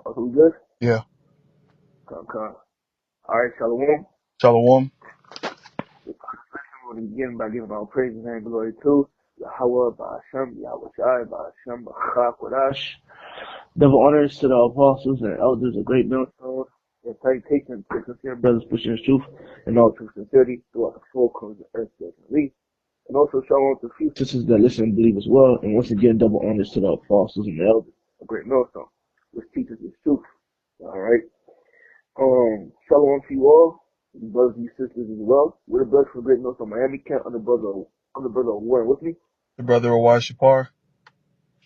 Oh, so we good? Yeah. Come. All right, Shalom. Shalom. We're going to begin by giving our praise and glory to Yahweh, Ba'ashem, Yahweh Shai, Ba'ashem, Ba'achak, Wadash. Double honors to the apostles and elders of great millstone, and salutations to sincere brothers pushing the truth and all true sincerity throughout the full corners of the earth, least. And also shalom to few sisters that listen and believe as well. And once again, double honors to the apostles and the elders of great millstone, which teaches this truth. All right. Shalom to you all, brothers and sisters as well. We're the brothers from Great North on Miami Camp. I'm the brother Warren with me. The brother of Shapar.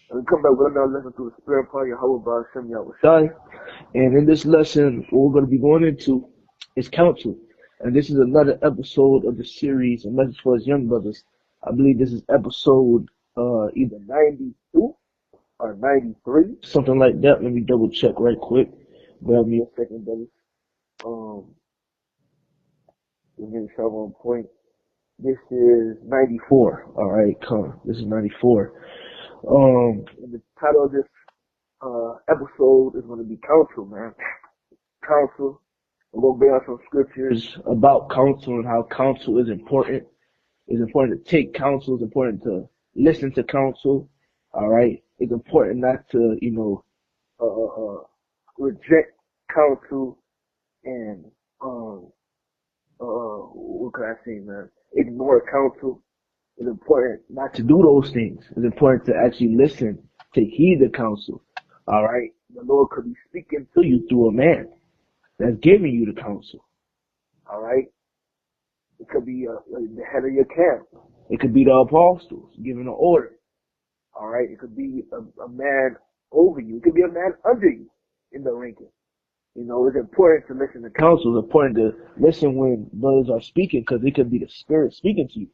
And we come back with another lesson through the Spirit of Yahweh Ba'ashem Yahweh Shai. And in this lesson, what we're going to be going into is counsel. And this is another episode of the series, A Message for His Young Brothers. I believe this is episode either 92 or 93, something like that. Let me double check right quick. Bear me a second, brothers. We're getting trouble on point. This is 94. All right, come. This is 94. And the title of this episode is going to be Counsel, man. Counsel. I'm going to bring out some scriptures about counsel and how counsel is important. It's important to take counsel. It's important to listen to counsel. All right. It's important not to, reject counsel and, what can I say, man? Ignore counsel. It's important not to do those things. It's important to actually listen, to heed the counsel. All right. The Lord could be speaking to you through a man that's giving you the counsel. All right. It could be the head of your camp. It could be the apostles giving an order. All right. It could be a man over you. It could be a man under you in the ranking. You know, it's important to listen to counsel. It's important to listen when brothers are speaking because it could be the Spirit speaking to you.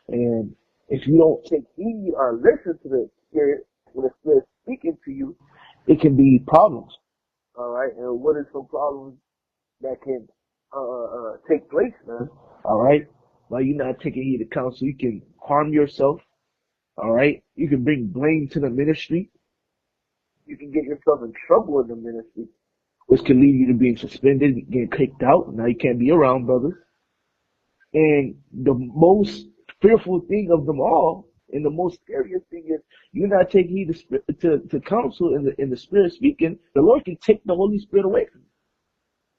And if you don't take heed or listen to the Spirit, when the Spirit's speaking to you, it can be problems. All right. And what are some problems that can take place, man? All right. By you not taking heed to counsel, you can harm yourself. All right. You can bring blame to the ministry. You can get yourself in trouble in the ministry, which can lead you to being suspended, getting kicked out. Now you can't be around brothers. And the most fearful thing of them all, and the most scariest thing is you not take heed to counsel in the Spirit speaking. The Lord can take the Holy Spirit away from you,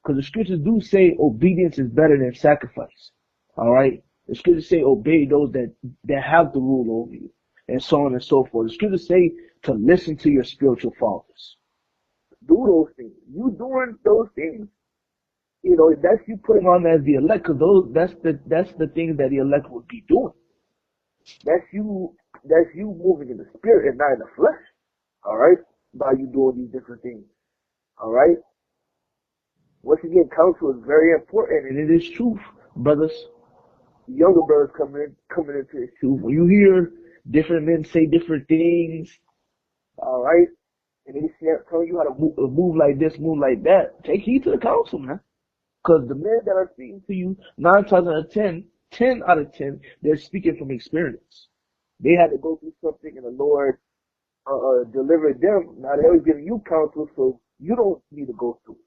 because the scriptures do say obedience is better than sacrifice. All right, the scriptures say obey those that have the rule over you, and so on and so forth. The scriptures say to listen to your spiritual fathers. Do those things. You doing those things, you know, that's you putting on as the elect, because that's the things that the elect would be doing. That's you moving in the spirit and not in the flesh. All right, by you doing these different things. All right. Once again, counsel is very important, and it is truth, brothers. Younger brothers coming into this truth. When you hear different men say different things, all right, and they telling you how to move like this, move like that, take heed to the counsel, man. Because the men that are speaking to you, 9 times out of 10, 10 out of 10, they're speaking from experience. They had to go through something, and the Lord delivered them. Now they're giving you counsel, so you don't need to go through.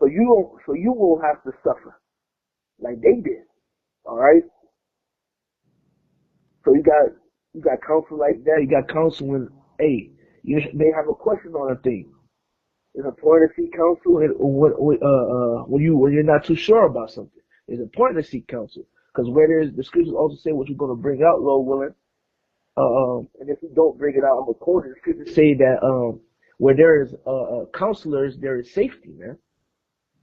So you won't have to suffer like they did. All right. So you got counsel like that. You got counsel when, hey, you may have a question on a thing. It's important to seek counsel when you're not too sure about something. It's important to seek counsel, because where there's the scriptures also say what you're going to bring out, Lord willing. And if you don't bring it out, I'm gonna quote it. The scriptures say that where there is counselors, there is safety, man.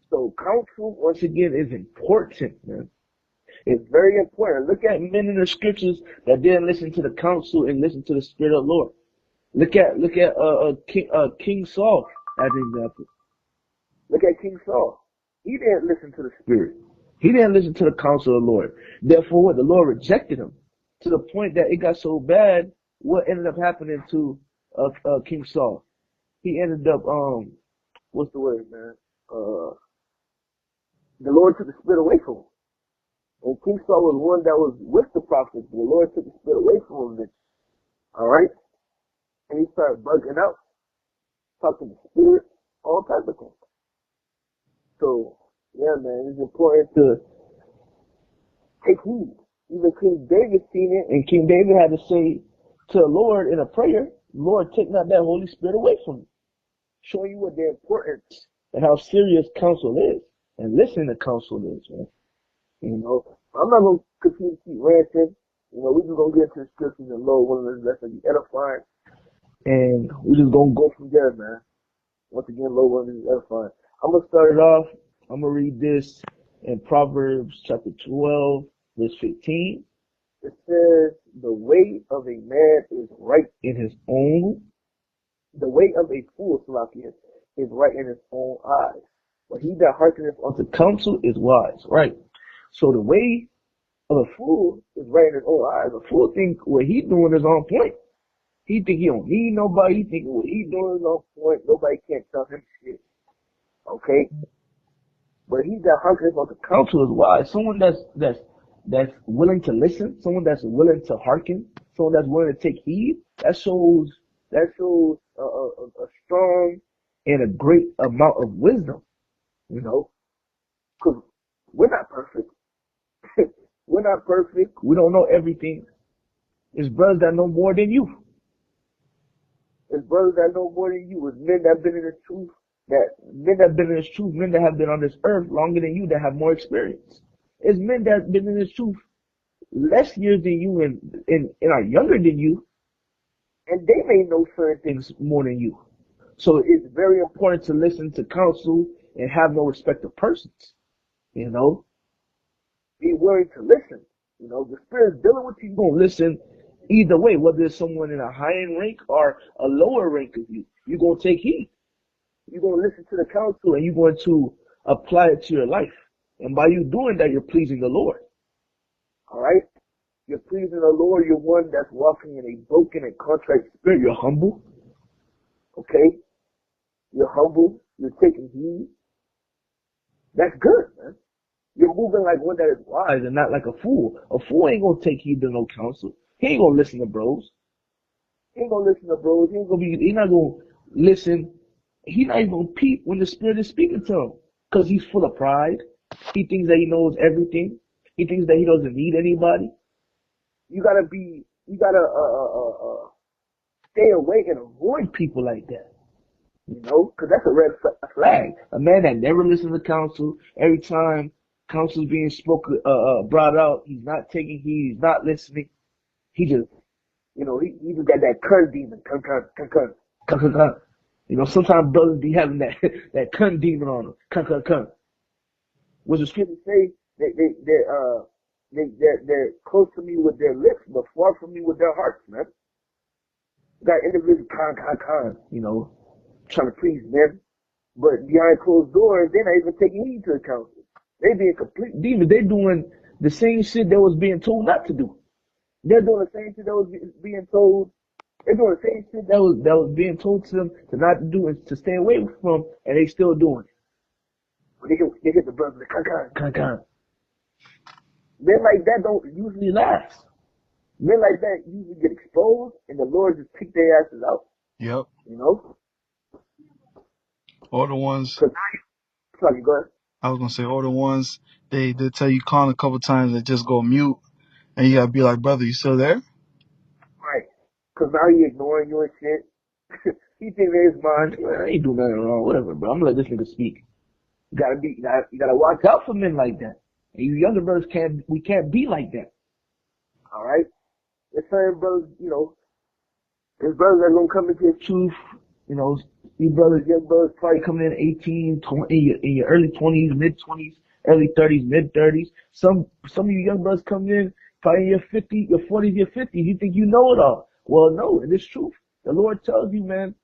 So counsel, once again, is important, man. It's very important. Look at men in the scriptures that didn't listen to the counsel and listen to the Spirit of the Lord. Look at King Saul as an example. Look at King Saul. He didn't listen to the Spirit. He didn't listen to the counsel of the Lord. Therefore, the Lord rejected him to the point that it got so bad. What ended up happening to King Saul? He ended up what's the word, man? The Lord took the Spirit away from him. And King Saul was one that was with the prophets. The Lord took the Spirit away from him. All right? And he started bugging out, talking to the Spirit. all types of things. So, yeah, man, it's important to take heed. Even King David seen it, and King David had to say to the Lord in a prayer, Lord, take not that Holy Spirit away from me. Showing you what the importance and how serious counsel is. And listening to counsel is, man. You know, I'm not going to continue to keep ranting. You know, we just going to get into the scriptures and Lord, one of those lessons be edifying. And we just going to go from there, man. Once again, Lord, one of those edifying. I'm going to start it off. I'm going to read this in Proverbs chapter 12, verse 15. It says, the way of a man is right in his own. The way of a fool, Salakia, is right in his own eyes. But he that hearkeneth unto counsel is wise, right? So the way of a fool is right in his own eyes. A fool think what he doing is on point. He think he don't need nobody. He think what he doing is on point. Nobody can't tell him shit. Okay? But he that hearkeneth unto counsel is wise. Someone that's willing to listen, someone that's willing to hearken, someone that's willing to take heed, that shows a strong and a great amount of wisdom, you know, because we're not perfect. We're not perfect. We don't know everything. It's brothers that know more than you. It's brothers that know more than you. It's men that have been in the truth. Men that have been in this truth, men that have been on this earth longer than you, that have more experience. It's men that have been in this truth less years than you and are younger than you, and they may know certain things more than you. So it's very important to listen to counsel and have no respect of persons. You know, be willing to listen. You know, the Spirit's dealing with you. You're going to listen either way, whether it's someone in a higher rank or a lower rank of you. You're going to take heed. You're going to listen to the counsel and you're going to apply it to your life. And by you doing that, you're pleasing the Lord. All right? You're pleasing the Lord. You're one that's walking in a broken and contrite spirit. You're humble. Okay? You're humble. You're taking heed. That's good, man. You're moving like one that is wise and not like a fool. A fool ain't gonna take heed to no counsel. He ain't gonna listen to bros. He ain't gonna listen to bros. He not gonna listen. He not even gonna peep when the Spirit is speaking to him. Cause he's full of pride. He thinks that he knows everything. He thinks that he doesn't need anybody. You gotta stay away and avoid people like that. You know, because that's a red flag. A man that never listens to counsel, every time counsel's being brought out, he's not taking heed, he's not listening. He just, you know, he just got that cunt demon. Cunt. You know, sometimes brothers be having that that cunt demon on them. Cunt. What the scripture say? They're close to me with their lips, but far from me with their hearts, man. Got individuals, you know, trying to please men, but behind closed doors, they're not even taking heed to the counsel. They being complete demons. They're doing the same shit that was being told not to do. They're doing the same shit that was being told. They're doing the same shit that was being told to them to not do and to stay away from, and they still doing it. When they hit the brother, like, men like that don't usually last. Men like that usually get exposed, and the Lord just pick their asses out. Yep. You know? All the ones, Sorry, go ahead. I was going to say, all the ones, they tell you call a couple times and just go mute. And you got to be like, brother, you still there? Right. Because now he ignoring you and shit. He thinks in his mind, I ain't do nothing wrong, whatever, bro. I'm gonna let this nigga speak. You gotta watch out for men like that. And you younger brothers we can't be like that. Alright? There's certain brothers, you know, there's brothers that are gonna come into his truth, you know, these brothers, young brothers probably coming in 18, 20, in your early 20s, mid 20s, early 30s, mid 30s. Some of you young brothers coming in probably in your 50s, your 40s, your 50s. You think you know it all. Well, no, it is truth. The Lord tells you, man,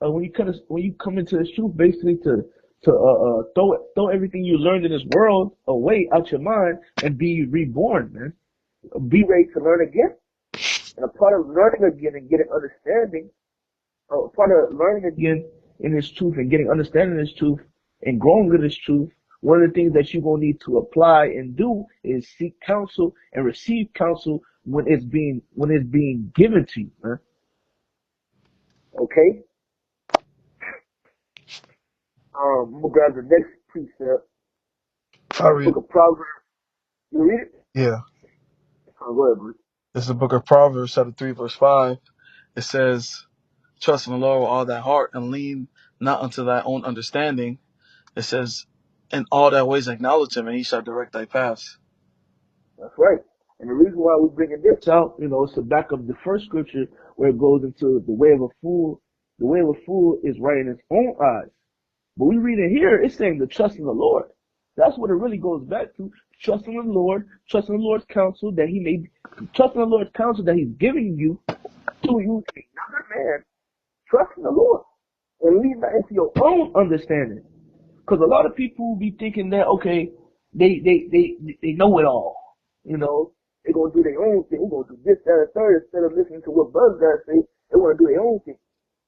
when you come into this truth, basically to throw everything you learned in this world away out your mind and be reborn, man. Be ready to learn again. And a part of learning again and getting understanding, a part of learning again in this truth and getting understanding this truth and growing in this truth, one of the things that you're gonna need to apply and do is seek counsel and receive counsel when it's being given to you, man. Okay? I'm gonna grab the next precept. I The read book it. of Proverbs. You read it? Yeah. Oh, go ahead, bro. It's the book of Proverbs, chapter 3, verse 5. It says, trust in the Lord with all thy heart and lean not unto thy own understanding. It says, in all thy ways acknowledge him and he shall direct thy paths. That's right. And the reason why we're bringing this out, it's to back up the first scripture where it goes into the way of a fool. The way of a fool is right in his own eyes. But we read it here, it's saying to trust in the Lord. That's what it really goes back to. Trust in the Lord, trust in the Lord's counsel that he may, trust in the Lord's counsel that he's giving you to use another man. Trust in the Lord and lean not into your own understanding. Because a lot of people be thinking that, okay, they know it all. They're going to do their own thing. They're going to do this, that, and third instead of listening to what brothers gotta say. They want to do their own thing.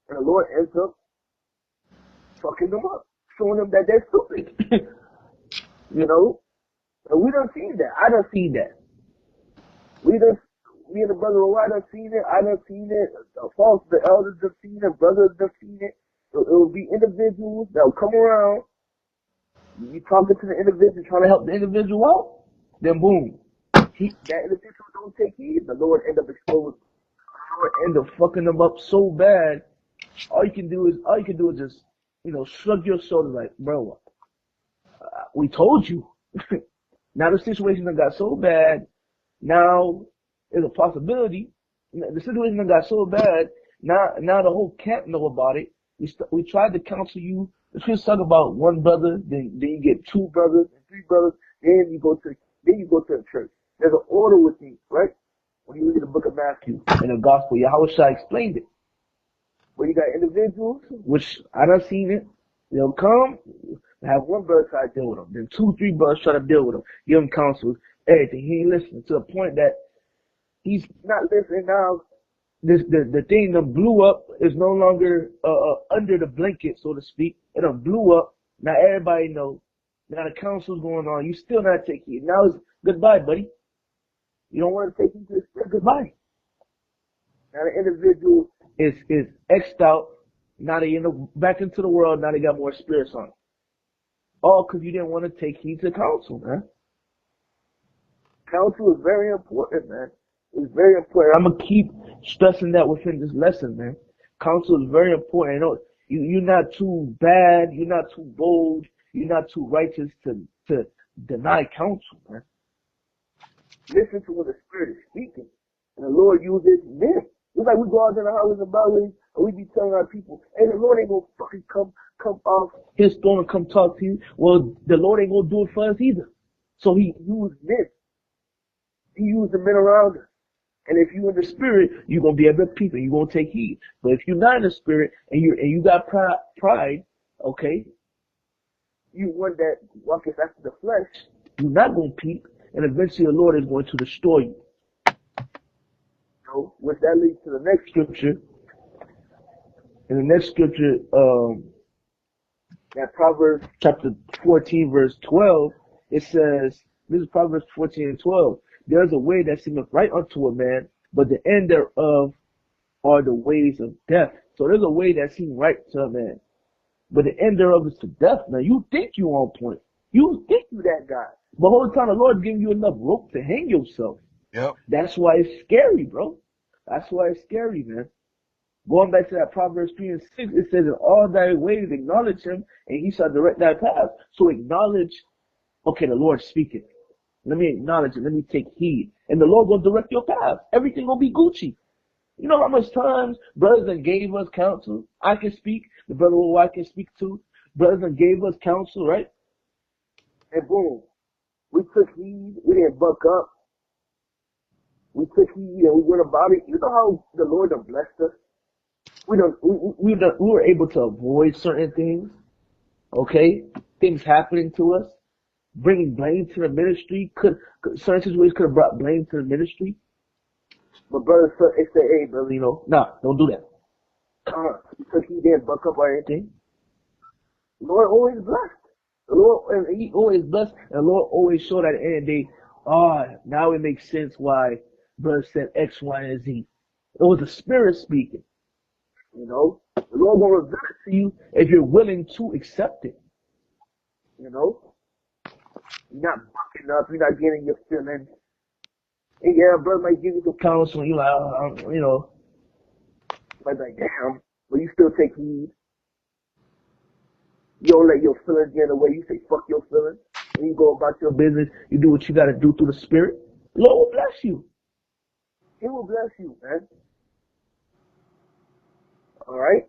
And the Lord ends up fucking them up, showing them that they're stupid. And we done seen that. I done seen that. Me and the brother I done seen it. I done seen it. The elders done seen it. Brothers done seen it. It will be individuals that'll come around. You talking to the individual, trying to help the individual out. Then boom, that individual don't take heed. The Lord end up exposing. The Lord end up fucking them up so bad. All you can do is just, shrug your shoulders like, bro, we told you. Now the situation that got so bad. Now there's a possibility. The situation that got so bad. Now the whole camp know about it. We tried to counsel you. The scriptures talk about one brother, then you get two brothers and three brothers, then you go to the church. There's an order with things, right? When you read the book of Matthew and the gospel, Yahushua explained it. Where you got individuals, which I done seen it, they'll come, have one brother try to deal with them, then two, three brothers try to deal with them, give them counsel, everything. He ain't listening to the point that he's not listening now. The thing that blew up is no longer under the blanket, so to speak. It done blew up. Now everybody know. Now the council's going on. You still not taking it. Now it's goodbye, buddy. You don't want to take it to the spirit. Goodbye. Now the individual is X'd out. Now they back into the world. Now they got more spirits on. All because you didn't want to take heed to counsel, man. Counsel is very important, man. It's very important. I'm gonna keep stressing that within this lesson, man. Counsel is very important. You're not too bad. You're not too bold. You're not too righteous to deny counsel, man. Listen to what the Spirit is speaking, and the Lord uses men. It's like we go out in the houses and byways, and we be telling our people, "Hey, the Lord ain't gonna fucking come off His throne and come talk to you." Well, the Lord ain't gonna do it for us either. So He used men. He used the men around us. And if you in the spirit, you're gonna be able to peep and you're gonna take heed. But if you're not in the spirit and you got pride, okay, you one that walketh after the flesh, you're not gonna peep, and eventually the Lord is going to destroy you. Which that leads to the next scripture. In the next scripture, that Proverbs chapter 14, verse 12, it says, this is Proverbs 14 and 12. There's a way that seemeth right unto a man, but the end thereof are the ways of death. So there's a way that seems right to a man, but the end thereof is to death. Now you think you on point. You think you that guy. But the whole time the Lord's giving you enough rope to hang yourself. Yep. That's why it's scary, bro. That's why it's scary, man. Going back to that Proverbs 3 and 6, it says, in all thy ways acknowledge him, and he shall direct thy path. So acknowledge, okay, the Lord's speaking. Let me acknowledge it. Let me take heed. And the Lord will direct your path. Everything will be Gucci. You know how much times brothers that gave us counsel? I can speak. The brother who I can speak to. Brothers that gave us counsel, right? And boom. We took heed. We didn't buck up. We took heed and we went about it. You know how the Lord done blessed us? We were able to avoid certain things. Okay? Things happening to us. Bringing blame to the ministry. Certain situations could have brought blame to the ministry. But brothers say, hey, brother, nah, don't do that. Because he didn't buck up or anything. The Lord always blessed. The Lord, and he always blessed, and the Lord always showed at the end of the day, now it makes sense why brother said X, Y, and Z. It was the Spirit speaking. You know, the Lord gonna reveal it to you if you're willing to accept it. You know, you're not bucking up, you're not getting your feelings. And yeah, brother might give you some counsel, and you're like, you know, like, damn, but you still take heed. You don't let your feelings get in the way. You say, fuck your feelings. And you go about your business. You do what you got to do through the Spirit. The Lord will bless you. He will bless you, man. All right?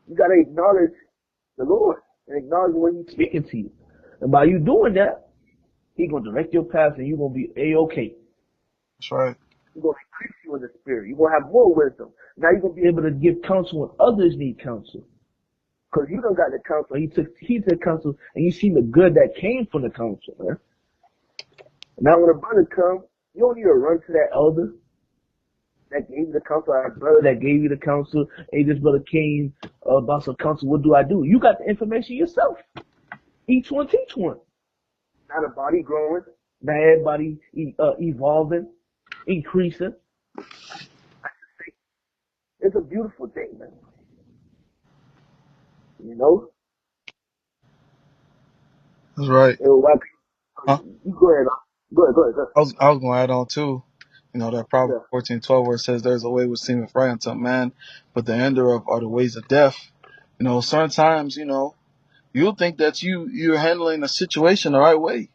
You got to acknowledge the Lord and acknowledge when He's speaking to you. And by you doing that, He's going to direct your path and you're going to be A-OK. That's right. He's going to increase you in the Spirit. You're going to have more wisdom. Now you're going to be able to give counsel when others need counsel. Because you don't got the counsel. He took counsel, and you seen the good that came from the counsel, man. Now when a brother comes, you don't need to run to that elder that gave you the counsel, or that brother that gave you the counsel. Hey, this brother came about some counsel. What do I do? You got the information yourself. Each one teach one. Now the body growing. Now everybody evolving, increasing. It's a beautiful thing, man. You know? That's right. Huh? Go ahead. Go ahead. I was going to add on too. You know, that Proverbs Yeah. 14:12 where it says, "There's a way which seemeth right unto man, but the end thereof are the ways of death." You know, sometimes, you know, you'll think that you're handling a situation the right way.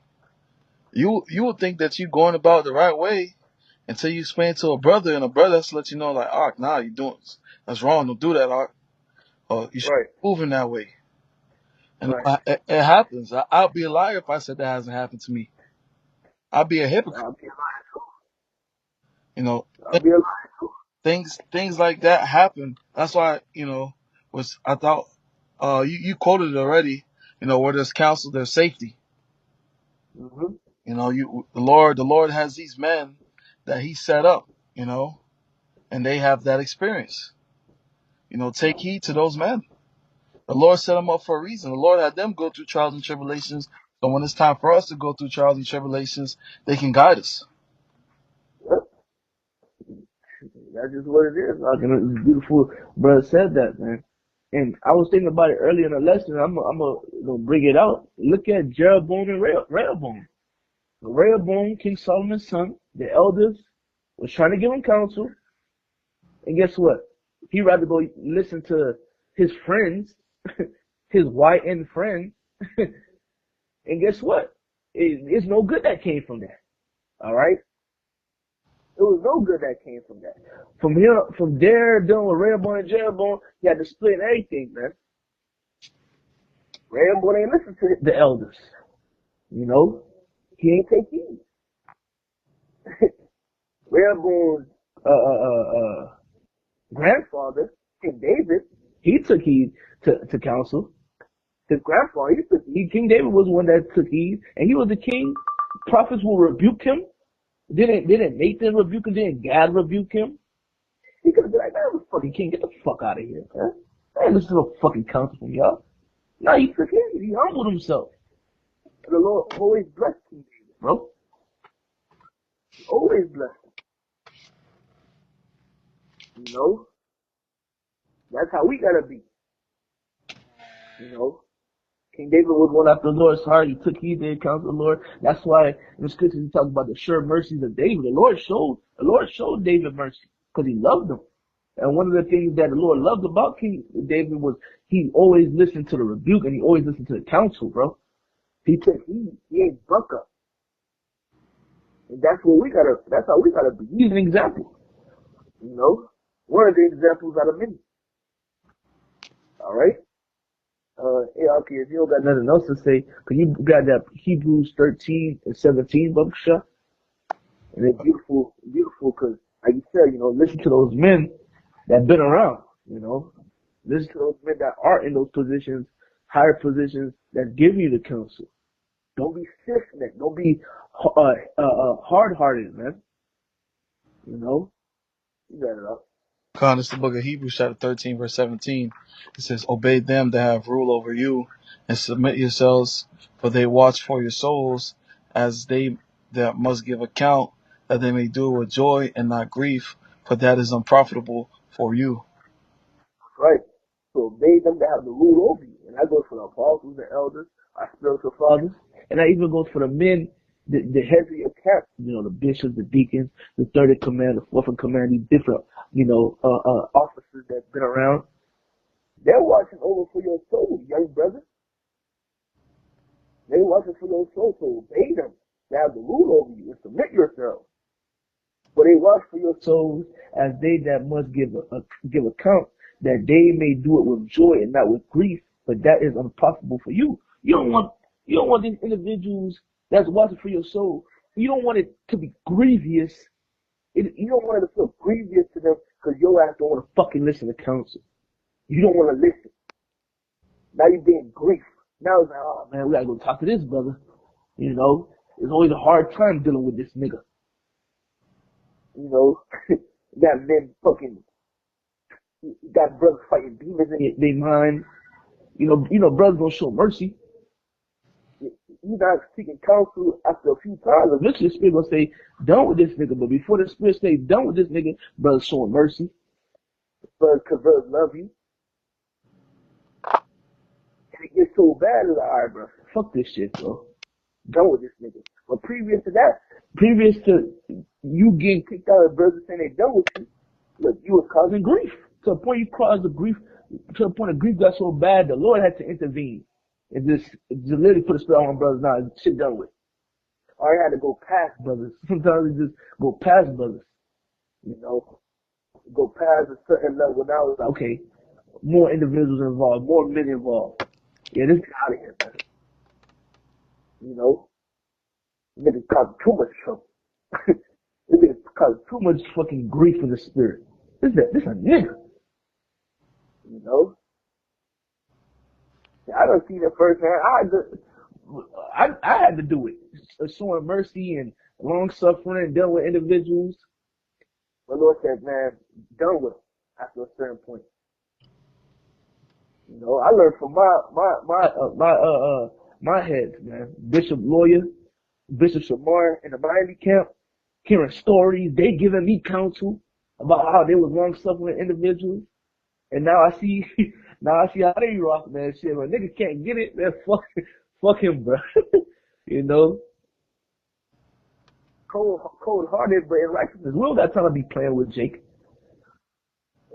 You will think that you're going about the right way until you explain to a brother, and a brother has to let you know, like, "Ark, nah, you doing that's wrong. Don't do that, Ark. Or you should Right. be moving that way." And Right. it happens. I'll be a liar if I said that hasn't happened to me. I'll be a hypocrite. I'll be alive too. You know, I'll be alive too. things like that happen. That's why, you know, was I thought you quoted it already. You know, where there's counsel, there's safety. Mm-hmm. You know, the Lord has these men that He set up. You know, and they have that experience. You know, take heed to those men. The Lord set them up for a reason. The Lord had them go through trials and tribulations. So when it's time for us to go through trials and tribulations, they can guide us. Yep. That's just what it is. Like, and it's beautiful. Brother said that, man. And I was thinking about it earlier in the lesson. I'm gonna bring it out. Look at Jeroboam and Rehoboam. Rehoboam, King Solomon's son, the elders was trying to give him counsel, and guess what? He rather go listen to his friends, his white end friends, and guess what? It's no good that came from that. All right. It was no good that came from that. From here, from there, dealing with Rehoboam and Jeroboam, he had to split everything, man. Rehoboam ain't listen to the elders. You know, he ain't take heed. Rehoboam's grandfather, King David, he took heed to counsel. His grandfather, he took heed. King David was one that took heed, and he was the king. Prophets will rebuke him. Didn't Nathan rebuke him? Didn't Gad rebuke him? He could have been like, man, I'm a fucking king. Get the fuck out of here, man. I ain't listen to no fucking counsel from y'all. No, he took it. He humbled himself. And the Lord always blessed King David, bro. He always blessed him. You know? That's how we gotta be. You know? King David was one after the Lord's heart. He took heed to the counsel of the Lord. That's why in the scriptures he talks about the sure mercies of David. The Lord showed David mercy because he loved him. And one of the things that the Lord loved about King David was he always listened to the rebuke and he always listened to the counsel, bro. He took heed. He ain't buck up. And that's how we gotta be. He's an example. You know? One of the examples out of many. Alright? Yeah, okay, if you don't got nothing else to say, cause you got that Hebrews 13 and 17 book shot. And it's beautiful, cause like you said, you know, listen to those men that been around, you know. Listen to those men that are in those positions, higher positions that give you the counsel. Don't be stiff-necked. Don't be hard-hearted, man. You know? You got it up. Con, it's the book of Hebrews, chapter 13, verse 17. It says, "Obey them that have rule over you, and submit yourselves, for they watch for your souls, as they that must give account, that they may do it with joy and not grief, for that is unprofitable for you. Right. So obey them that have the rule over you. And that goes for the apostles, the elders, our spiritual fathers. And that even goes for the men, the heads of your camp, the bishops, the deacons, the third in command, the fourth in command, these different, officers that's been around. They're watching over for your soul, young brother. They're watching for your soul, so obey them. They have the rule over you and submit yourself. But they watch for your souls as they that must give account, that they may do it with joy and not with grief, but that is impossible for you. You don't want these individuals that's watching for your soul. You don't want it to be grievous. You don't want it to feel grievous to them because your ass don't want to fucking listen to counsel. You don't want to listen. Now you're being grief. Now it's like, oh man, we gotta go talk to this brother. It's always a hard time dealing with this nigga. Got men fucking, got brothers fighting demons in their mind. Brothers don't show mercy. You're not seeking counsel after a few times. Eventually the spirit gonna say, done with this nigga. But before the spirit say, done with this nigga, brothers showing mercy. Because brothers love you. And it gets so bad, it's like, alright, bro, fuck this shit, bro. Done with this nigga. But previous to you getting kicked out of brothers saying they done with you, look, you was causing grief. To the point you caused the grief, to the point the grief got so bad, the Lord had to intervene. And just literally put a spell on brothers. Now, shit done with. Or I had to go past brothers. Sometimes we just go past brothers. Go past a certain level. Now it's like, okay, more individuals involved, more men involved. Yeah, this guy out of here, man. Niggas causing too much trouble. This nigga causing too much fucking grief in the spirit. This a nigga. I don't see that firsthand. I had to do it. Showing mercy and long suffering and dealing with individuals. The Lord said, man, done with them after a certain point. I learned from my heads, man. Bishop Lawyer, Bishop Shamar in the Miami camp, hearing stories. They giving me counsel about how they was long suffering individuals. And now I see how they rock, man. Shit, when niggas can't get it, man, fuck him, bro. Cold-hearted, but in righteousness. We don't got time to be playing with Jake.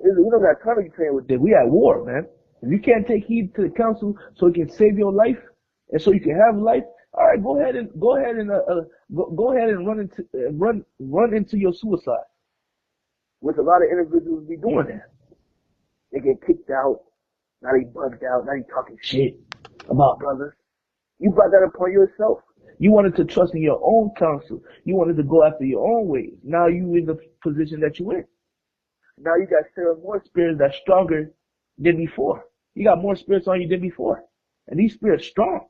We don't got time to be playing with Jake. We at war, man. If you can't take heed to the counsel so it can save your life and so you can have life, all right, go ahead and run into your suicide. Which a lot of individuals be doing that. They get kicked out. Now they bugged out. Now they talking shit about brothers. You brought that upon yourself. You wanted to trust in your own counsel. You wanted to go after your own ways. Now you in the position that you in. Now you got 7 more spirits that's stronger than before. You got more spirits on you than before. And these spirits strong.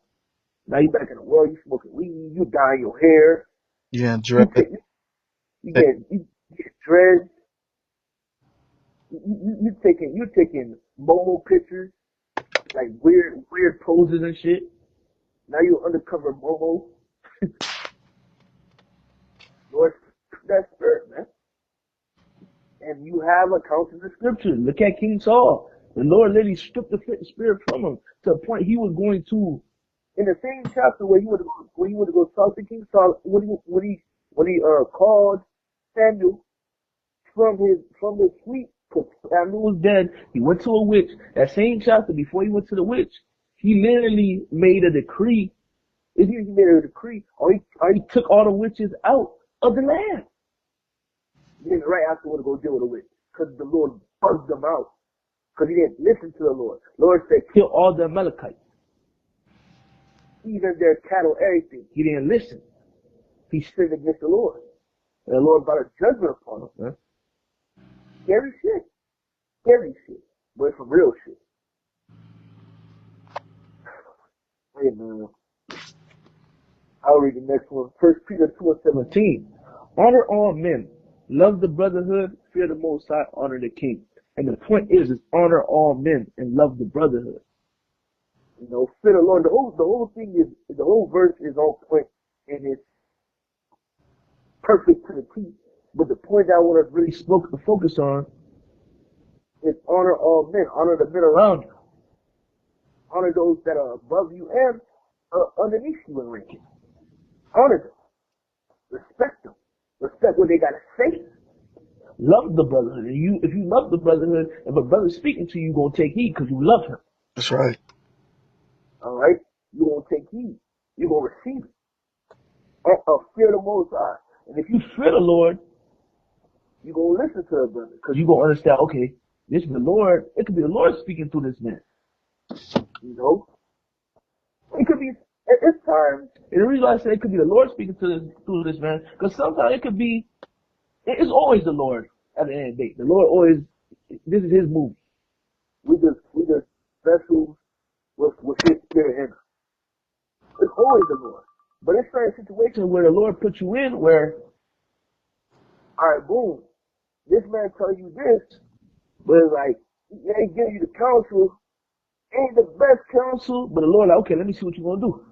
Now you back in the world, you smoking weed, you dyeing your hair. Yeah, dread. You get dreads. You taking Momo pictures, like weird poses and shit. Now you undercover Momo. Lord, that spirit, man. And you have a counsel in the scriptures. Look at King Saul. The Lord literally stripped the spirit from him to the point he was going to, in the same chapter where he would go talk to King Saul, when he called Samuel from his sleep. Samuel was dead. He went to a witch. That same chapter, before he went to the witch, he literally made a decree. He made a decree, or he took all the witches out of the land. Then right after to go deal with the witch, because the Lord buzzed them out, because he didn't listen to the Lord. Lord said, kill all the Amalekites, even their cattle, everything. He didn't listen. He sinned against the Lord, and the Lord brought a judgment upon him, man. Scary shit. But some real shit. Hey, man. I'll read the next one. 1 Peter 2:17. Honor all men. Love the brotherhood. Fear the Most High. Honor the king. And the point is honor all men and love the brotherhood. Fear the Lord. The whole thing is, the whole verse is on point and it's perfect to the T. But the point that I want to really focus on is honor all men. Honor the men around you. Honor those that are above you and underneath you in ranking. Honor them. Respect them. Respect what they got to say. Love the brotherhood. And if you love the brotherhood, if a brother's speaking to you, you're going to take heed because you love him. That's right. All right? You're going to take heed. You're going to receive it. Fear the Most High. And if you fear the Lord, you're going to listen to the brother because you're going to understand, okay, this is the Lord. It could be the Lord speaking through this man. You know? It could be, at this time, and the reason why I say it could be the Lord speaking through this man, because sometimes it could be, it's always the Lord at the end of the day. The Lord always, this is his movie. We just vessels with his spirit in us. It's always the Lord. But it's certain situations where the Lord puts you in where, alright, boom, this man tells you this, but it's like, he ain't giving you the counsel, ain't the best counsel, but the Lord like, okay, let me see what you're gonna do.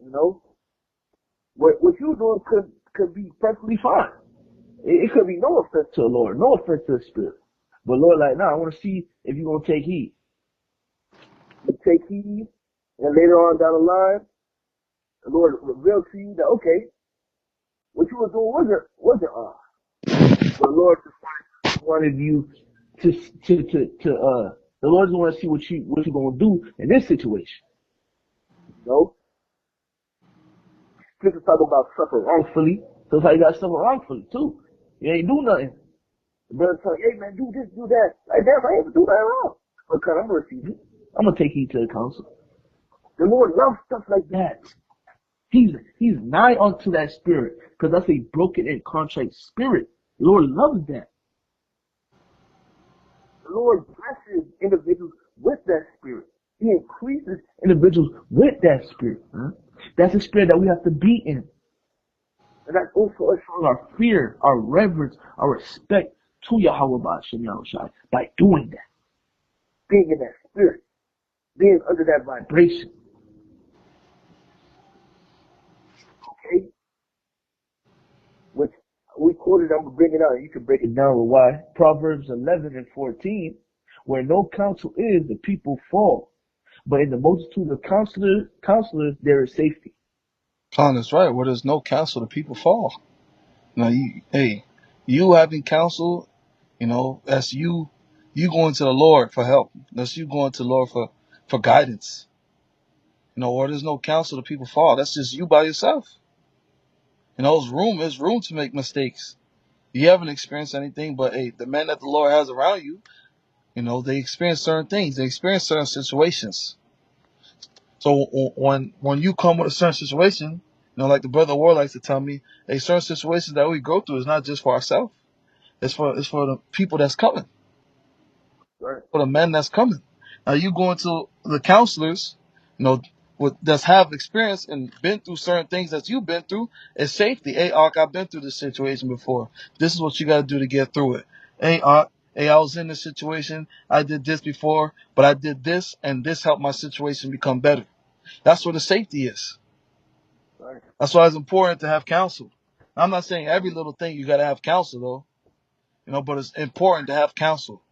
You know? What you're doing could be perfectly fine. It could be no offense to the Lord, no offense to the Spirit. But Lord like, nah, I wanna see if you're gonna take heed. You take heed, and later on down the line, the Lord revealed to you that, okay, what you were doing wasn't off. But the Lord just wanted you the Lord just want to see what you're gonna do in this situation. You know? Scripture talk about suffer wrongfully. So it's how you gotta suffer wrongfully too. You ain't do nothing. The brother tell you, hey man, do this, do that. Like damn, I ain't even do that wrong. Okay, I'm gonna receive it. I'm gonna take heed to the counsel. The Lord loves stuff like that. He's nigh unto that spirit. Because that's a broken and contrite spirit. The Lord loves that. The Lord blesses individuals with that spirit. He increases individuals with that spirit. Huh? That's a spirit that we have to be in. And that's also us showing our fear, our reverence, our respect to Yahweh Ba'ashem Yahushai by doing that. Being in that spirit. Being under that vibration. Okay? Which we quoted, I'm going to bring it out, and you can break it down with why. Proverbs 11 and 14. Where no counsel is, the people fall. But in the multitude of counselors, there is safety. That's right. Where there's no counsel, the people fall. Now, you having counsel, that's you going to the Lord for help. That's you going to the Lord for guidance. Where there's no counsel, the people fall. That's just you by yourself. There's room to make mistakes. You haven't experienced anything, but the men that the Lord has around you, they experience certain things. They experience certain situations. So when you come with a certain situation, like the brother War likes to tell me, certain situations that we go through is not just for ourselves. It's for the people that's coming. Right. For the men that's coming. Now you go into the counselors, that have experience and been through certain things that you've been through. It's safety. Hey, Ark, I've been through this situation before. This is what you got to do to get through it. Hey, Ark, hey, I was in this situation. I did this before, but I did this, and this helped my situation become better. That's where the safety is. Right. That's why it's important to have counsel. I'm not saying every little thing you got to have counsel, though. But it's important to have counsel.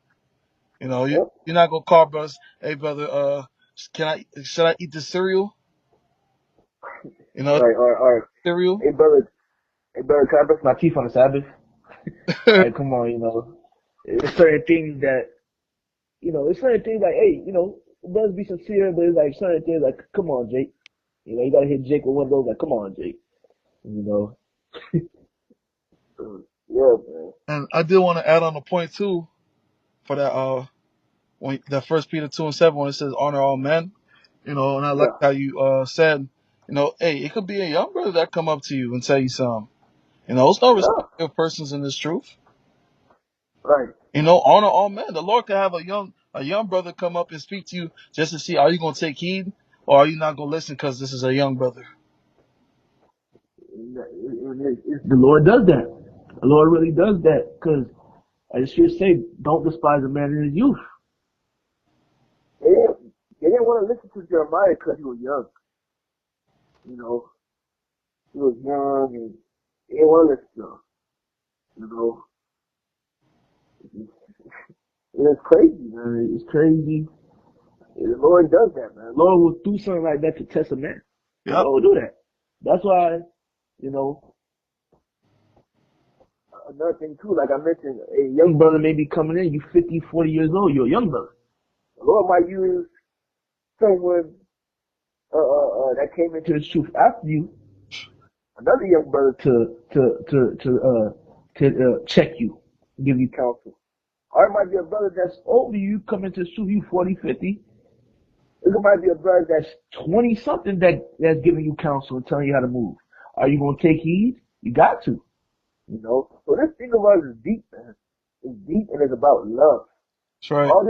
You're not gonna call brothers, hey brother, should I eat this cereal? Right, or Cereal. hey brother, can I brush my teeth on the Sabbath? Like, come on, It's certain things that, it's certain things like, hey, brothers be sincere, but it's like certain things like, come on, Jake. You gotta hit Jake with one of those, like, come on, Jake. Yeah, man. And I did want to add on a point too for that when that First Peter 2:7 when it says honor all men, and I like how you said, hey, it could be a young brother that come up to you and tell you something. It's no respect of persons in this truth. Right. Honor all men. The Lord could have a young brother come up and speak to you just to see, are you going to take heed or are you not going to listen because this is a young brother? The Lord does that. The Lord really does that because, as you say, don't despise a man in his youth. They didn't want to listen to Jeremiah because he was young. He was young and they didn't want to listen to him. You know, it's crazy, man. It's crazy. The Lord does that, man. The Lord will do something like that to test a man. The Yep. Lord will do that. That's why, you know, another thing too, like I mentioned, a young brother may be coming in, you 50, 40 years old, you're a young brother. The Lord might use someone that came into His truth after you, another young brother to check you, give you counsel. Or it might be a brother that's over you, come into His truth, you 40, 50. It might be a brother that's 20 something that's giving you counsel and telling you how to move. Are you gonna take heed? You got to. You know? So this thing of us is deep, man. It's deep and it's about love. That's right. All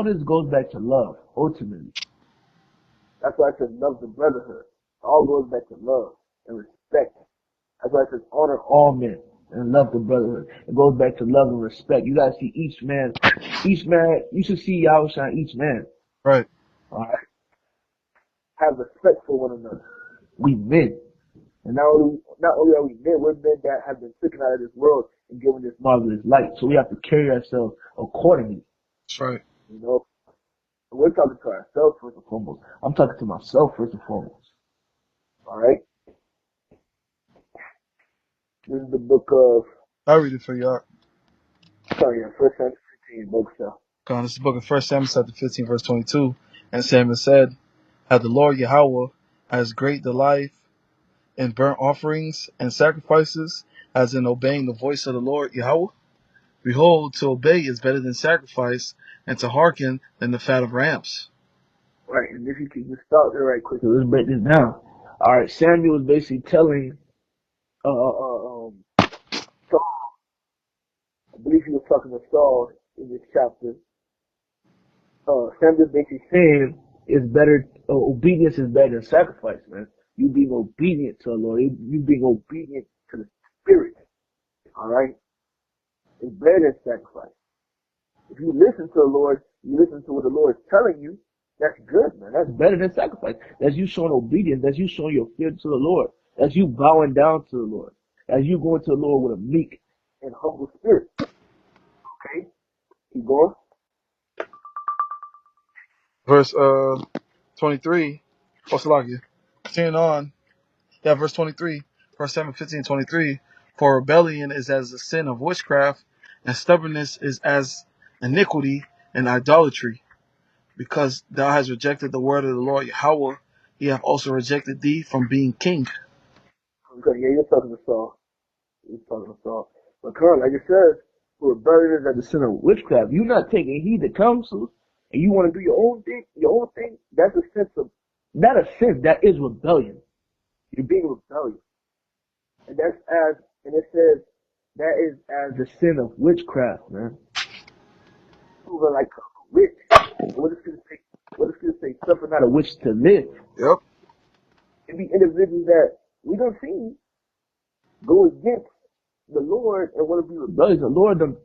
this goes back to love, ultimately. That's why it says love the brotherhood. It all goes back to love and respect. That's why it says honor all men and love the brotherhood. It goes back to love and respect. You gotta see each man, you should see Yahweh each man. Right. Alright? Have respect for one another. We men. And not only are we men, we're men that have been taken out of this world and given this marvelous light. So we have to carry ourselves accordingly. That's right. You know, we're talking to ourselves first and foremost. I'm talking to myself first and foremost. All right. This is the book of I'll read it for you. First Samuel 15, book stuff. This is the book of 1 Samuel chapter 15, verse 22. And Samuel said, had the Lord Yahweh as great delight in burnt offerings and sacrifices as in obeying the voice of the Lord Yahweh? Behold, to obey is better than sacrifice, and to hearken than the fat of rams. Right, and if you can just stop there right quick, so let's break this down. All right, Samuel was basically telling Saul, I believe he was talking to Saul in this chapter. Samuel's basically saying obedience is better than sacrifice, man. You being obedient to the Lord, you being obedient to the Spirit, all right, is better than sacrifice. If you listen to the Lord, you listen to what the Lord is telling you, that's good, man. That's better than sacrifice. That's you showing obedience. That's you showing your fear to the Lord. That's you bowing down to the Lord. That's you going to the Lord with a meek and humble spirit. Okay? Keep going. Verse 23. Oh, Salakia. Continuing on. Yeah, verse 23. 1 Samuel 15, 23. For rebellion is as the sin of witchcraft, and stubbornness is as iniquity and idolatry. Because thou hast rejected the word of the Lord Yahweh, he hath also rejected thee from being king. Okay, yeah, you're talking to Saul. You're talking to Saul. But currently, like it says, for rebellion is at the sin of witchcraft. You're not taking heed to counsel, and you want to do your own thing, that's a sense of, not a sin, that is rebellion. You're being rebellious. And and it says, that is as the sin of witchcraft, man. Moving like a witch. What is going to say? What is going to say? Suffer not a witch to live. Yep. It be individuals that we don't see go against the Lord and want to be rebellious. The Lord them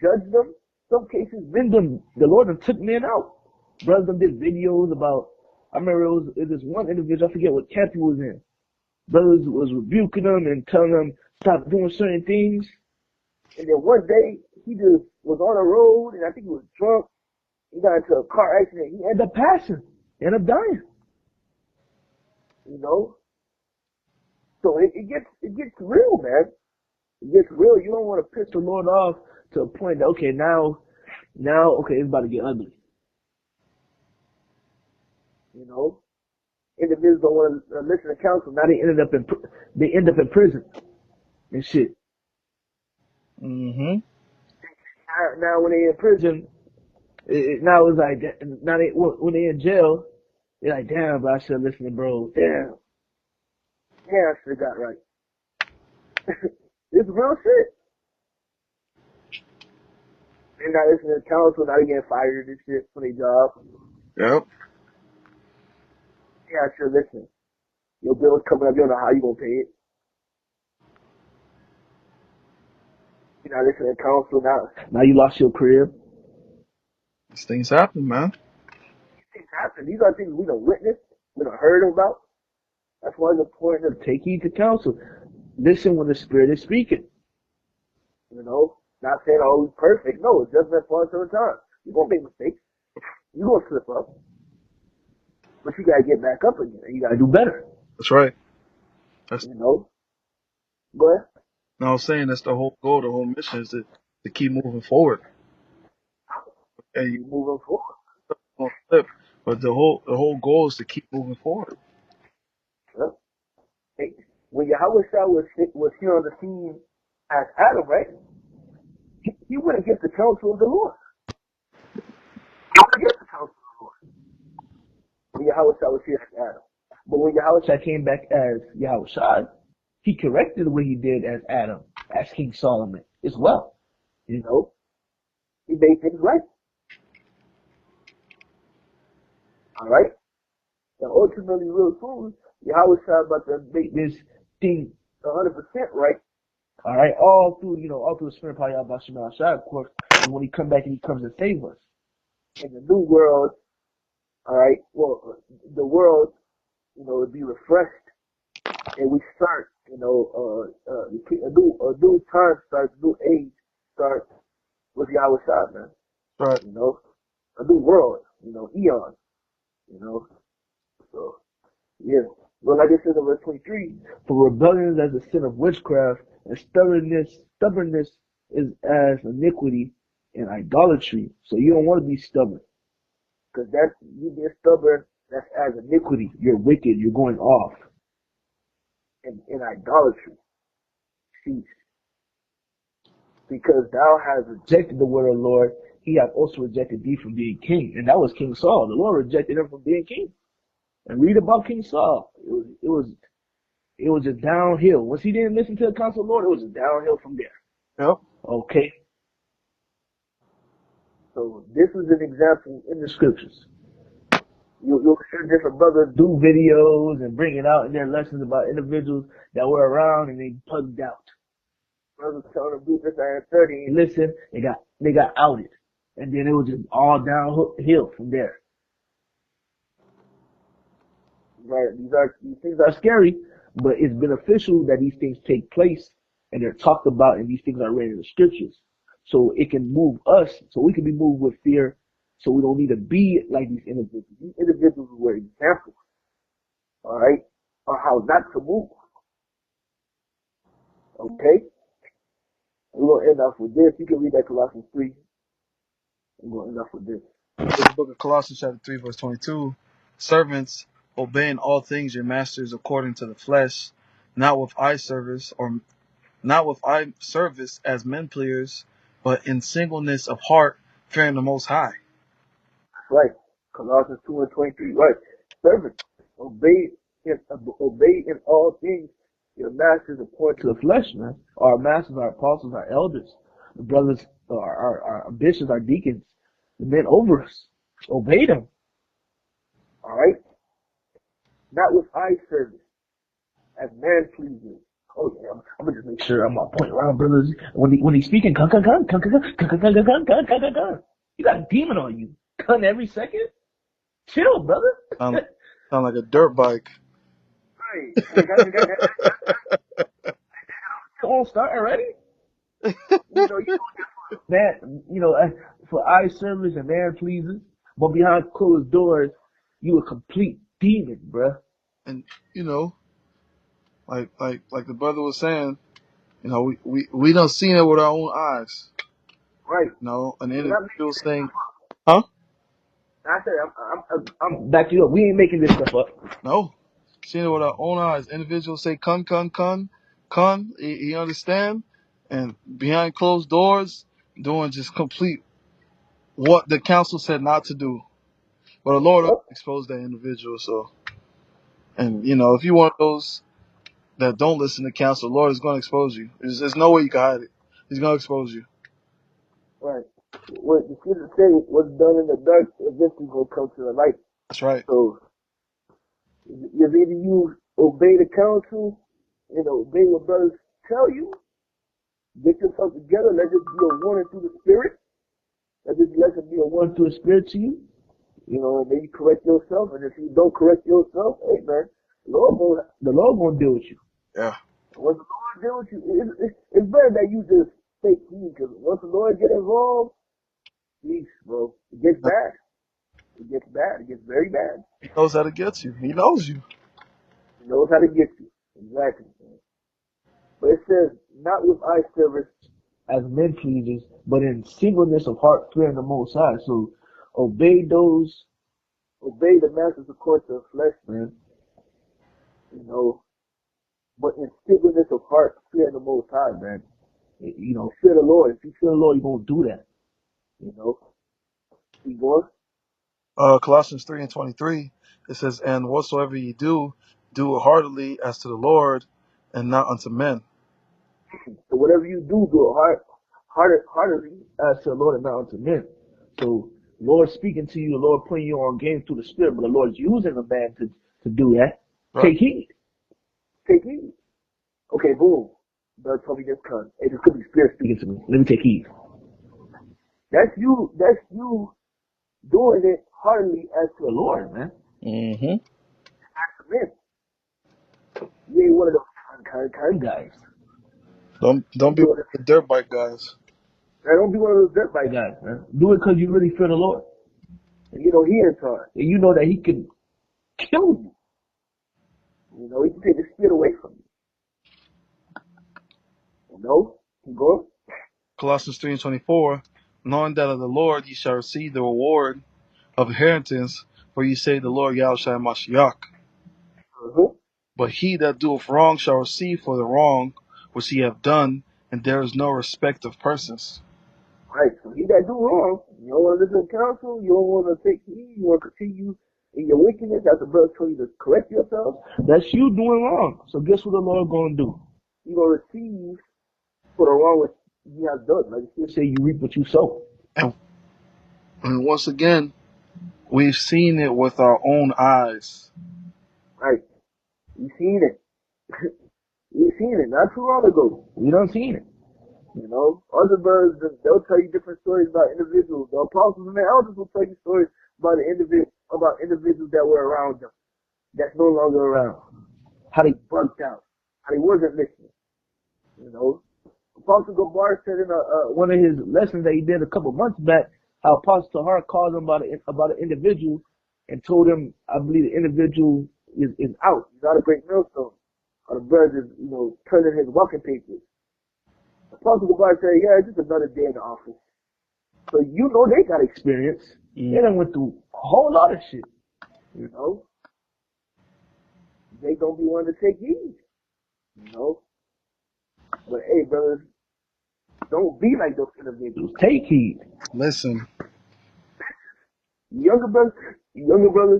judge them. Some cases, the Lord them took men out. Brothers them did videos about. I remember it was this one individual. I forget what camp he was in. Brothers was rebuking them and telling them stop doing certain things. And then one day he just was on the road and I think he was drunk. He got into a car accident. He ended up passing. He ended up dying. You know? So it gets real, man. It gets real. You don't want to piss the Lord off to a point that, okay, okay, it's about to get ugly. You know? Individuals don't want to listen to counsel. Now they end up in prison and shit. Mm-hmm. Now when they in prison, now it's like, when they in jail, they're like, damn, bro, I should have listened to bro. Damn, I should have got right. It's real shit. They're not listening to counsel, now they getting fired and shit from their job. Yep. Yeah, I should listen. Your bill's coming up, you don't know how you gonna pay it. You're not listening to counsel, now you lost your career. These things happen, man. These things happen. These are things we done witnessed, we done heard about. That's why it's important to take heed to counsel. Listen when the Spirit is speaking. You know, not saying, oh, we're perfect. No, it's just that part of the time. You're going to make mistakes. You're going to slip up. But you got to get back up again. You got to do better. That's right. That's You know? Go ahead. now I'm saying that's the whole goal, the whole mission is to keep moving forward. And you You're moving forward. won't slip, but the whole goal is to keep moving forward. Yeah. Hey, when Yahweh Shah was here on the scene as Adam, right? He went against the counsel of the Lord. He went against the counsel of the Lord when Yahweh Shah was here as Adam. But when Yahweh Shah came back as Yahweh Shah, he corrected what he did as Adam, as King Solomon as well. You know, he made things right. All right? And ultimately, real soon, Yahweh Shah about to make this thing 100% right. All right? All through the Spirit of Yahweh Shah, of course. And when he come back and he comes to save us. In the new world, all right, well, the world, will be refreshed. And we start, a new time starts, a new age starts with Yahweh Shah, man. Right. You know? A new world, eon, So, yeah. But like it says in verse 23, for rebellion is as a sin of witchcraft, and stubbornness is as iniquity and idolatry. So you don't want to be stubborn. Because you being stubborn, that's as iniquity. You're wicked, you're going off. In idolatry. Cease. Because thou hast rejected the word of the Lord, he hath also rejected thee from being king. And that was King Saul. The Lord rejected him from being king. And read about King Saul. It was just downhill. Once he didn't listen to the counsel of the Lord, it was just downhill from there. Yep. Okay? So this is an example in the scriptures. You'll hear different brothers do videos and bring it out in their lessons about individuals that were around and they plugged out. Brothers telling them do this and 30 and listen, they got outed. And then it was just all downhill from there. Right? These things are scary, but it's beneficial that these things take place and they're talked about and these things are read in the scriptures. So it can move us, so we can be moved with fear, so we don't need to be like these individuals. These individuals were examples, all right, on how not to move. Okay? We're going to end off with this. You can read that Colossians 3. We're going to end off with this. The book of Colossians chapter 3 verse 22. Servants, obey in all things your masters according to the flesh, not with eye service as men pleasers, but in singleness of heart, fearing the Most High. Right. Colossians 2 and 23. Right. Servants, obey in all things your masters according to the flesh, man. Our masters, our apostles, our elders, the brothers, our bishops, our deacons, the men over us. Obey them. All right? Not with eye service as man pleasing. Oh yeah, I'm gonna just make sure I'm on point, right, brothers? When he's speaking, you got a demon on you. Cun every second. Chill, brother. Sound like a dirt bike. Right. You won't start already. Man, for eye service and man pleasing, but behind closed doors, you a complete demon, bruh. And like the brother was saying, we don't see it with our own eyes. Right. An individual saying, I said, I'm back you up. We ain't making this stuff up. no, seeing it with our own eyes. Individuals say, "Con." He understand, and behind closed doors, doing just complete what the council said not to do. But the Lord exposed that individual. So, and if you're one of those that don't listen to counsel, the Lord is going to expose you. There's no way you can hide it. He's going to expose you. Right. What the scripture say, what's done in the dark eventually will come to the light. That's right. So, if either you obey the counsel and obey what brothers tell you, get yourself together, let this be a warning through the spirit. Let this lesson be a warning through the spirit to you. And then you correct yourself, and if you don't correct yourself, hey man, the Lord gonna deal with you. Yeah. Once the Lord deal with you. It's better that you just take heed, because once the Lord get involved, please, bro, it gets bad. It gets bad. It gets very bad. He knows how to get you. He knows you. He knows how to get you. Exactly. Man. But it says, not with eye service as men pleasers, but in singleness of heart, fearing the Most High. So obey the masters according to the flesh, man. You know, but in singleness of heart, fearing the Most High, man. You know, fear the Lord. If you fear the Lord, you're gonna do that. You know, keep going. Colossians 3:23, it says, "And whatsoever ye do, do it heartily as to the Lord, and not unto men." So whatever you do, do it heartily as to the Lord and not unto men. So Lord speaking to you, the Lord putting you on game through the Spirit, but the Lord's using a man to do that. Right. Take heed. Take heed. Okay, boom. Brother told me this cunt. Hey, this could be Spirit speaking to me. Let me take heed. That's you doing it heartily as to the Lord, man. Mm-hmm. As to men. You ain't one of those kind guys. Don't be Do it. the dirt bike guys. Man, don't be one of those dirt bike guys, man. Do it because you really fear the Lord. And you know he in charge. And you know that he can kill you. You know, he can take the spirit away from you. You know? Keep going. Colossians 3:24, knowing that of the Lord ye shall receive the reward of inheritance, for ye say the Lord Yahushua Mashiach. Uh-huh. But he that doeth wrong shall receive for the wrong which he hath done, and there is no respect of persons. Right. So he that do wrong, you don't want to listen to counsel, you don't want to take heed, you want to continue in your wickedness, as the brother told you to correct yourself. That's you doing wrong. So guess what the Lord gonna do? He gonna receive for the wrong which you have done. Like you say, you reap what you sow. And once again, we've seen it with our own eyes. Right. You seen it. You seen it not too long ago. We done seen it. You know, other brothers, they'll tell you different stories about individuals. The apostles and the elders will tell you stories about individuals that were around them, that's no longer around. How they bugged out. How they wasn't listening. You know, Apostle Gabar said in one of his lessons that he did a couple months back, how Apostle Tahar called him about an individual and told him, I believe the individual is out. He's not a great millstone. Or the brother is, you know, turning his walking papers. Apostle Gabar said, yeah, it's just another day in the office. So you know they got experience. They done went through a whole lot of shit. You know? They don't be wanting to take heed. You know? But hey, brothers, don't be like those individuals. Take heed. Listen, Younger brothers,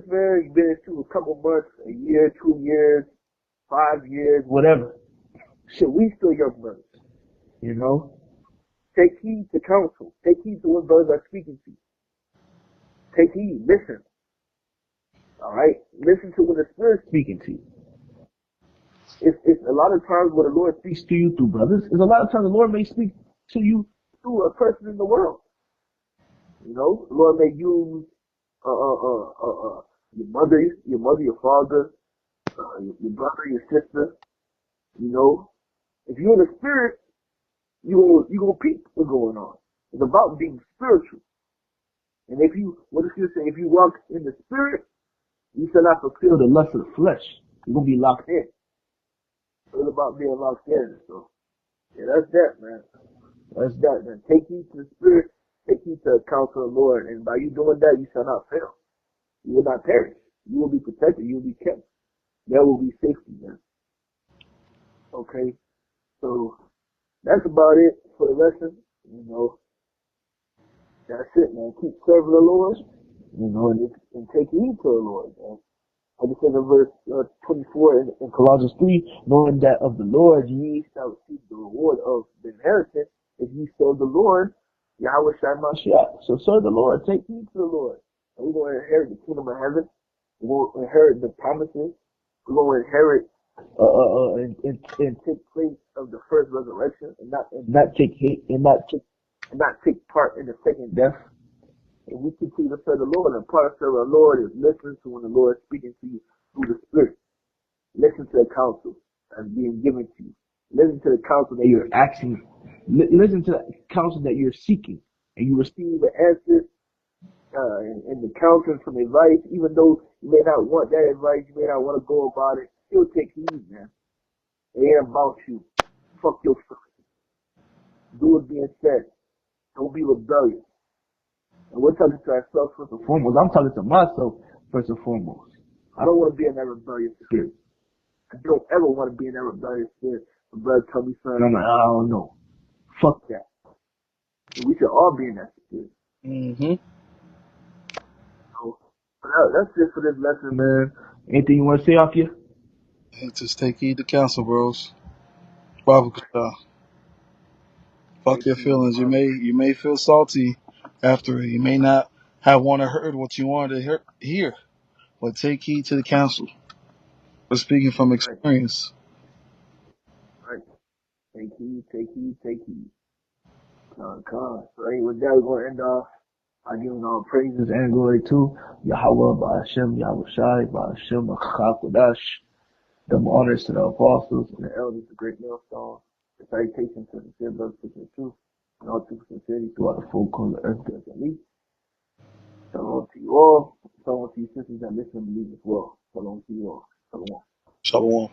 man, you've been into a couple months, a year, 2 years, 5 years, whatever. Shit, we still young brothers. You know? Take heed to counsel. Take heed to what brothers are speaking to you. Take heed. Listen. Alright? Listen to what the Spirit's speaking to you. It's a lot of times where the Lord speaks to you through brothers. It's a lot of times the Lord may speak to you through a person in the world. You know? The Lord may use your mother, your father, your brother, your sister. You know? If you're in the Spirit, you gonna peep what's going on. It's about being spiritual. And what does Scripture say? If you walk in the Spirit, you shall not fulfill the lust of the flesh. You're gonna be locked in. So it's about being locked in. So yeah, that's that, man. That's that, man. Take heed to the Spirit. Take heed to the counsel of the Lord. And by you doing that, you shall not fail. You will not perish. You will be protected. You will be kept. There will be safety, man. Okay. So that's about it for the lesson. You know, that's it, man. Keep serving the Lord. You know, and take heed to the Lord, man. Like it says in verse 24 in Colossians 3, knowing that of the Lord ye shall receive the reward of the inheritance if ye serve the Lord, Yahweh Shai Mashiach. So serve the Lord, take heed to the Lord. And we're going to inherit the kingdom of heaven. We're going to inherit the promises. We're going to inherit and take place of the first resurrection, and not take part in the second death. And we continue to serve the Lord, and part of serving the Lord is listening to when the Lord is speaking to you through the Spirit. Listen to the counsel that's being given to you. Listen to the counsel that you're asking. Listen to the counsel that you're seeking, and you receive an answer and the counseling from advice. Even though you may not want that advice, you may not want to go about it. Still take heed, man. It ain't about you. Fuck your feelings. Do what's being said. Don't be rebellious. And we're talking to ourselves first and foremost. I'm talking to myself first and foremost. I don't want to be in that rebellious spirit. I don't ever want to be in that rebellious spirit. My brother tell me something, I'm like, I don't know. Fuck that. And we should all be in that spirit. Mm-hmm. So that's it for this lesson, man. Anything you want to say off you? And just take heed to counsel, bros. Baba Kuta. Fuck Take your heed, feelings. brother. You may feel salty after it. You may not have want to heard what you wanted to hear, but take heed to the counsel. We're speaking from Right, experience. right. Take heed, take heed, take heed. Con. So hey, with that, we're going to end off. I give him all praises and glory to Yahweh, Ba'ashem, Yahweh Shai, Ba'ashem, Achakodash. Double honors to the apostles and the elders, the great millstones. The salutations to the sincere brothers and truth, and all true sincerity throughout the full corner of the earth, as at least. Shalom to you all. Shalom to you sisters that listen and believe as well. Shalom to you all. Shalom. Shalom.